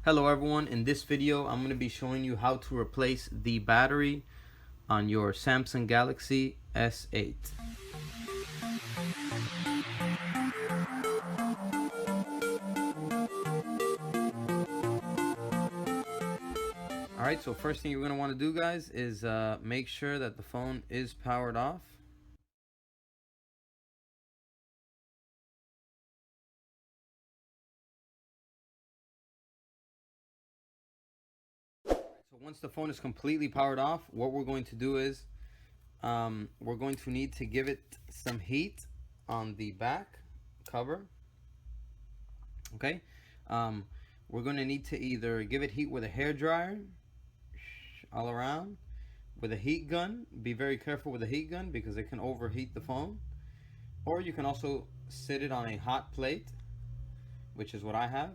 Hello everyone, in this video I'm going to be showing you how to replace the battery on your Samsung Galaxy S8. Alright, so first thing you're going to want to do, guys, is make sure that the phone is powered off. So once the phone is completely powered off, what we're going to do is we're going to need to give it some heat on the back cover. Okay, we're going to need to either give it heat with a hair dryer all around, with a heat gun. Be very careful with a heat gun because it can overheat the phone. Or you can also sit it on a hot plate, which is what I have.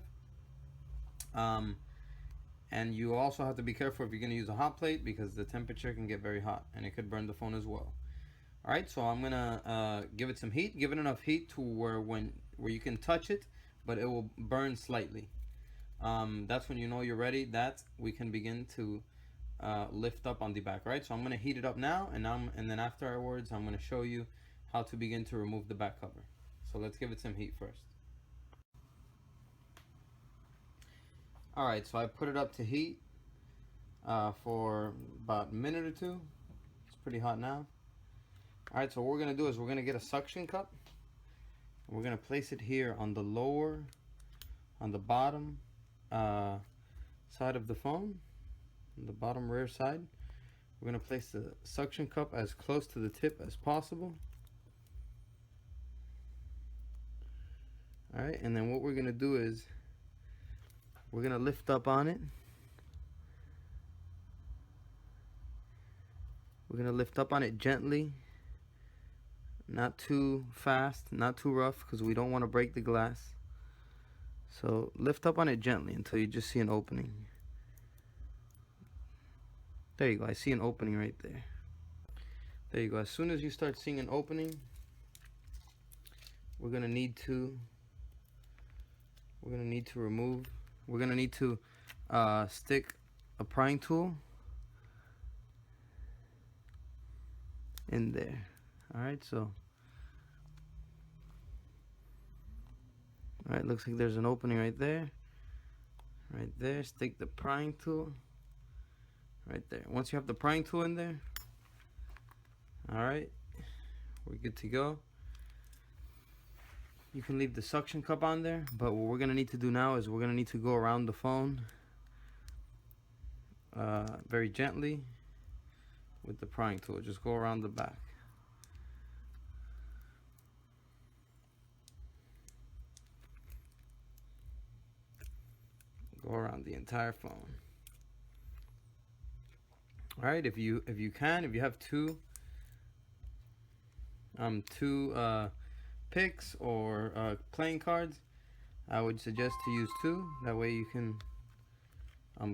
And you also have to be careful if you're going to use a hot plate because the temperature can get very hot and it could burn the phone as well. Alright, so I'm going to give it some heat. Give it enough heat to where you can touch it, but it will burn slightly. That's when you know you're ready, that we can begin to lift up on the back. Right, so I'm going to heat it up now, and then afterwards I'm going to show you how to begin to remove the back cover. So let's give it some heat first. Alright, so I put it up to heat for about a minute or two. It's pretty hot now. Alright, so what we're going to do is we're going to get a suction cup. We're going to place it here on the bottom side of the phone, on the bottom rear side. We're going to place the suction cup as close to the tip as possible. Alright, and then what we're going to do is we're going to lift up on it. We're going to lift up on it gently, not too fast, not too rough, because we don't want to break the glass. So lift up on it gently until you just see an opening. There you go, I see an opening right there. There you go. As soon as you start seeing an opening, we're going to need to remove. We're going to need to stick a prying tool in there. Alright, so alright, looks like there's an opening right there. Right there. Stick the prying tool right there. Once you have the prying tool in there, alright, we're good to go. You can leave the suction cup on there, but what we're going to need to do now is we're going to need to go around the phone very gently with the prying tool. Just go around the back. Go around the entire phone. All right, if you have two picks or playing cards, I would suggest to use two. That way you can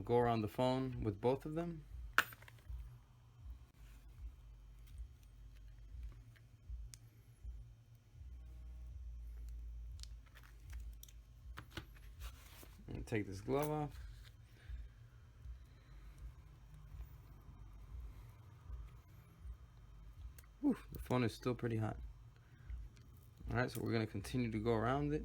go around the phone with both of them. And take this glove off. Whew, the phone is still pretty hot. Alright, so we're going to continue to go around it.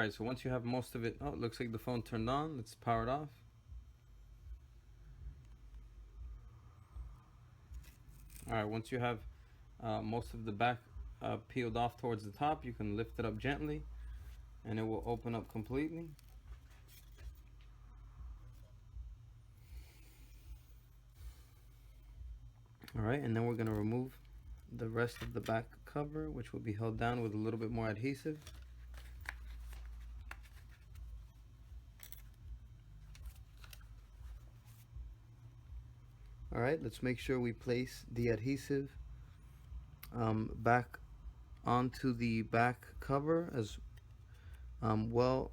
Alright, so once you have most of it, oh, it looks like the phone turned on. Let's power it off. Alright, once you have most of the back peeled off towards the top, you can lift it up gently and it will open up completely. Alright, and then we're going to remove the rest of the back cover, which will be held down with a little bit more adhesive. Alright, let's make sure we place the adhesive back onto the back cover as well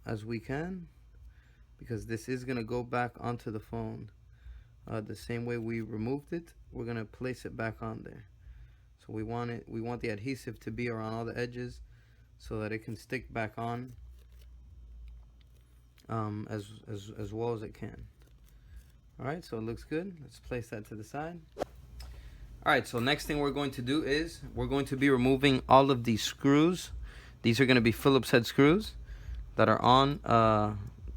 as we can, because this is going to go back onto the phone the same way we removed it. We're going to place it back on there. So we want the adhesive to be around all the edges so that it can stick back on as well as it can. Alright, so it looks good. Let's place that to the side. Alright, so next thing we're going to do is we're going to be removing all of these screws. These are going to be Phillips head screws that are on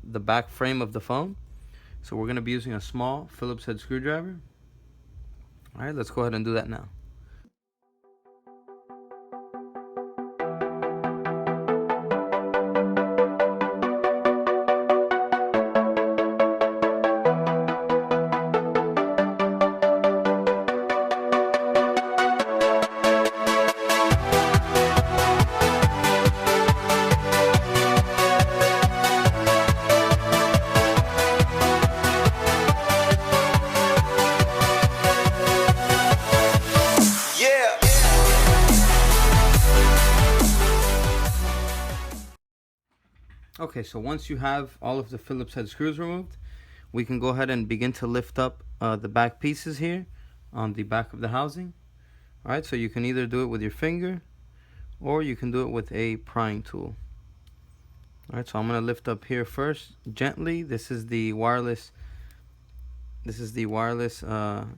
the back frame of the phone. So we're going to be using a small Phillips head screwdriver. Alright, let's go ahead and do that now. Okay, so once you have all of the Phillips head screws removed, we can go ahead and begin to lift up the back pieces here on the back of the housing. Alright, so you can either do it with your finger or you can do it with a prying tool. Alright, so I'm going to lift up here first gently. This is the wireless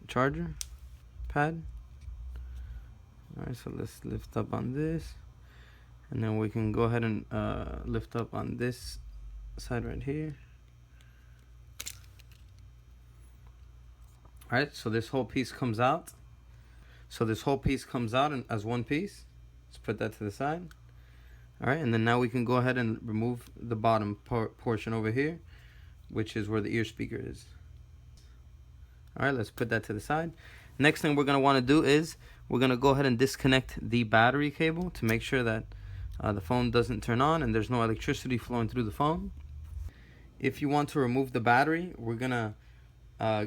charger pad. Alright, so let's lift up on this. And then we can go ahead and lift up on this side right here. Alright, so this whole piece comes out. As one piece. Let's put that to the side. Alright, and then now we can go ahead and remove the bottom portion over here, which is where the ear speaker is. Alright, let's put that to the side. Next thing we're going to want to do is we're going to go ahead and disconnect the battery cable to make sure that the phone doesn't turn on and there's no electricity flowing through the phone. If you want to remove the battery, we're gonna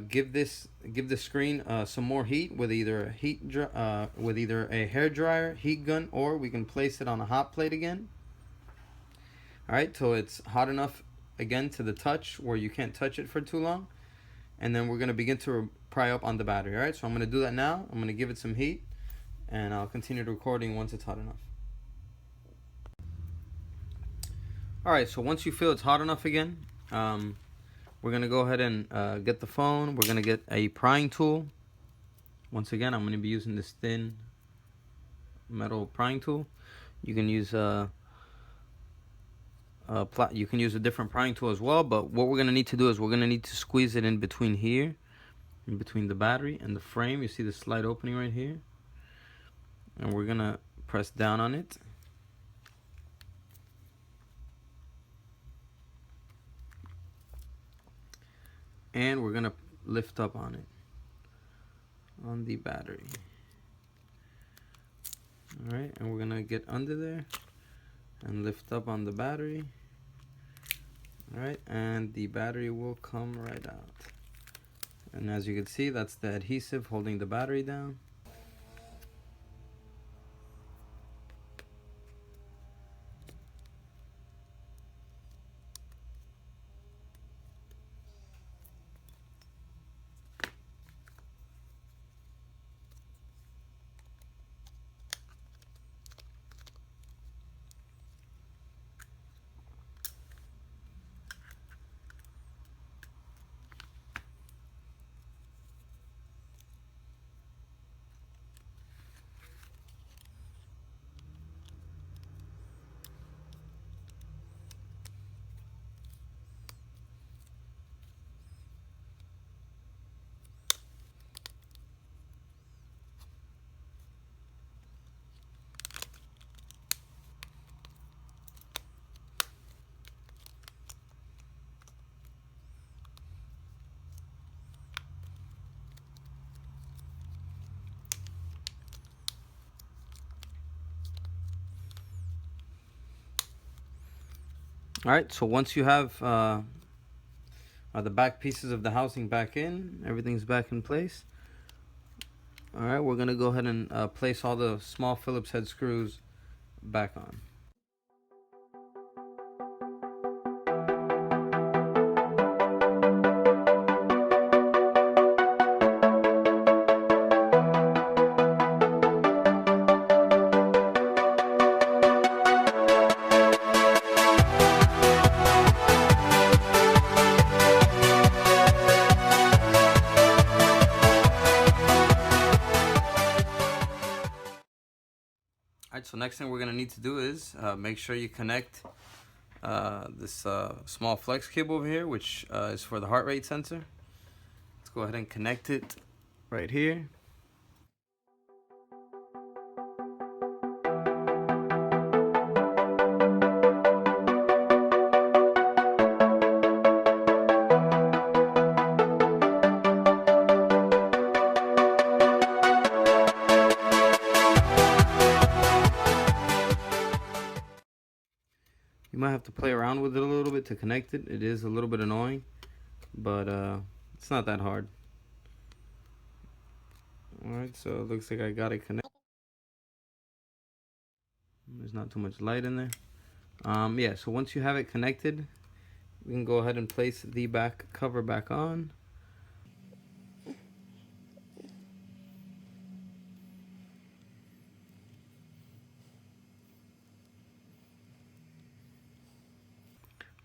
give the screen some more heat with either a hair dryer, heat gun, or we can place it on a hot plate again. All right, so it's hot enough again to the touch where you can't touch it for too long, and then we're gonna begin to pry up on the battery. All right, so I'm gonna do that now. I'm gonna give it some heat, and I'll continue the recording once it's hot enough. Alright, so once you feel it's hot enough again, we're going to go ahead and get the phone. We're going to get a prying tool. Once again, I'm going to be using this thin metal prying tool. You can use a different prying tool as well, but what we're going to need to do is we're going to need to squeeze it in between here, in between the battery and the frame. You see the slight opening right here, and we're going to press down on it. And we're gonna lift up on it, on the battery. All right, and we're gonna get under there and lift up on the battery. All right, and the battery will come right out. And as you can see, that's the adhesive holding the battery down. All right, so once you have the back pieces of the housing back in, everything's back in place. All right, we're gonna go ahead and place all the small Phillips head screws back on. Alright, so next thing we're going to need to do is make sure you connect this small flex cable over here, which is for the heart rate sensor. Let's go ahead and connect it right here. You might have to play around with it a little bit to connect it. It is a little bit annoying, but it's not that hard. Alright, so it looks like I got it connected. There's not too much light in there. Yeah, so once you have it connected, we can go ahead and place the back cover back on.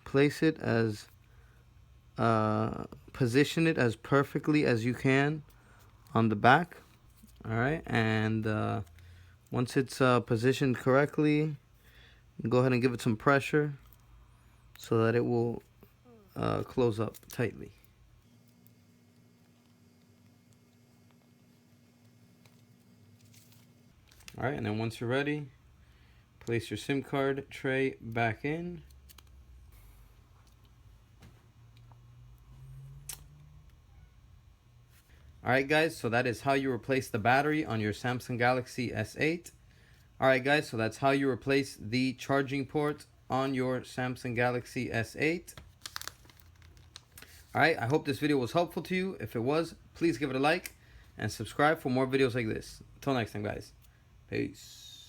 Place it as position it as perfectly as you can on the back. All right, and once it's positioned correctly, go ahead and give it some pressure so that it will close up tightly. All right, and then once you're ready, place your SIM card tray back in. Alright guys, so that is how you replace the battery on your Samsung Galaxy S8. Alright guys, so that's how you replace the charging port on your Samsung Galaxy S8. Alright, I hope this video was helpful to you. If it was, please give it a like and subscribe for more videos like this. Until next time guys, peace.